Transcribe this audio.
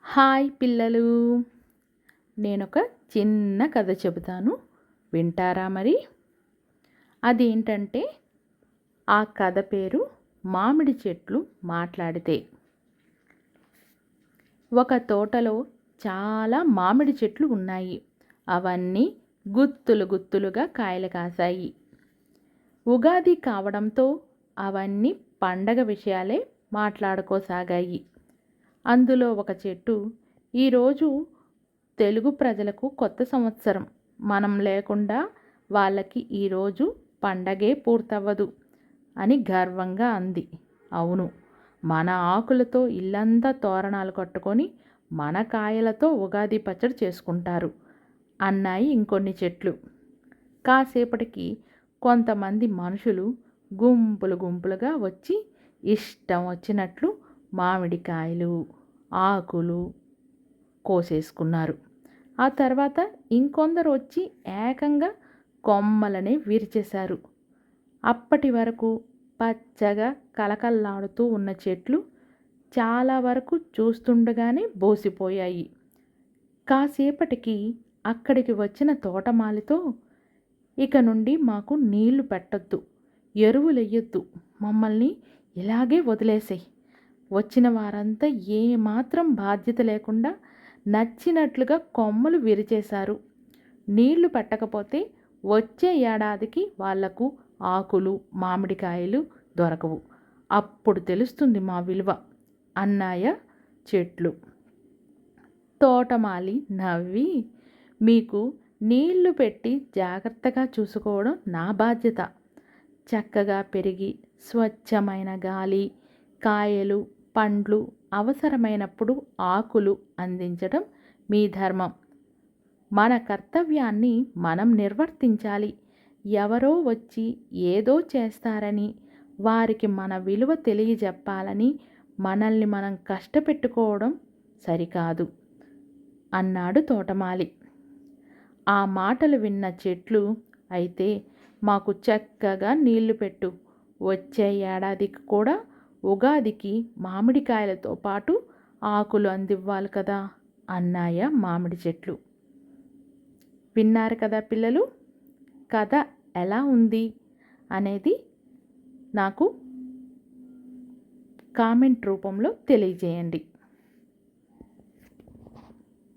Hi పిల్లలు, నేనొక చిన్న కథ చెబుతాను, వింటారా మరి? అదేంటంటే ఆ కథ పేరు మామిడి చెట్లు మాట్లాడితే. ఒక తోటలో చాలా మామిడి చెట్లు ఉన్నాయి. అవన్నీ గుత్తులు గుత్తులుగా కాయలు కాశాయి. ఉగాది కావడంతో అవన్నీ పండగ విషయాలే మాట్లాడుకోసాగాయి. అందులో ఒక చెట్టు, ఈరోజు తెలుగు ప్రజలకు కొత్త సంవత్సరం, మనం లేకుండా వాళ్ళకి ఈరోజు పండగే పూర్తవ్వదు అని గర్వంగా అంది. అవును, మన ఆకులతో ఇల్లంతా తోరణాలు కట్టుకొని మన కాయలతో ఉగాది పచ్చడి చేసుకుంటారు అన్నాయి ఇంకొన్ని చెట్లు. కాసేపటికి కొంతమంది మనుషులు గుంపులు గుంపులుగా వచ్చి ఇష్టం వచ్చినట్లు మామిడికాయలు, ఆకులు కోసేసుకున్నారు. ఆ తర్వాత ఇంకొందరు వచ్చి ఏకంగా కొమ్మలని విరిచేశారు. అప్పటి వరకు పచ్చగా కలకల్లాడుతూ ఉన్న చెట్లు చాలా వరకు చూస్తుండగానే బోసిపోయాయి. కాసేపటికి అక్కడికి వచ్చిన తోటమాలితో, ఇక నుండి మాకు నీళ్లు పెట్టొద్దు, ఎరువులెయ్యొద్దు, మమ్మల్ని ఇలాగే వదిలేసేయ్. వచ్చిన వారంతా ఏమాత్రం బాధ్యత లేకుండా నచ్చినట్లుగా కొమ్మలు విరిచేశారు. నీళ్లు పెట్టకపోతే వచ్చే ఏడాదికి వాళ్లకు ఆకులు, మామిడికాయలు దొరకవు. అప్పుడు తెలుస్తుంది మా విలువ అన్నాయ చెట్లు. తోటమాలి నవ్వి, మీకు నీళ్లు పెట్టి జాగ్రత్తగా చూసుకోవడం నా బాధ్యత. చక్కగా పెరిగి స్వచ్ఛమైన గాలి, కాయలు, పండ్లు, అవసరమైనప్పుడు ఆకులు అందించడం మీ ధర్మం. మన కర్తవ్యాన్ని మనం నిర్వర్తించాలి. ఎవరో వచ్చి ఏదో చేస్తారని, వారికి మన విలువ తెలియజెప్పాలని మనల్ని మనం కష్టపెట్టుకోవడం సరికాదు అన్నాడు తోటమాలి. ఆ మాటలు విన్న చెట్లు, అయితే మాకు చక్కగా నీళ్లు పెట్టు, వచ్చే ఏడాదికి కూడా ఉగాదికి మామిడికాయలతో పాటు ఆకులు అందివ్వాలి కదా అన్నాయ మామిడి చెట్లు. విన్నారు కదా పిల్లలు, కథ ఎలా ఉంది అనేది నాకు కామెంట్ రూపంలో తెలియజేయండి.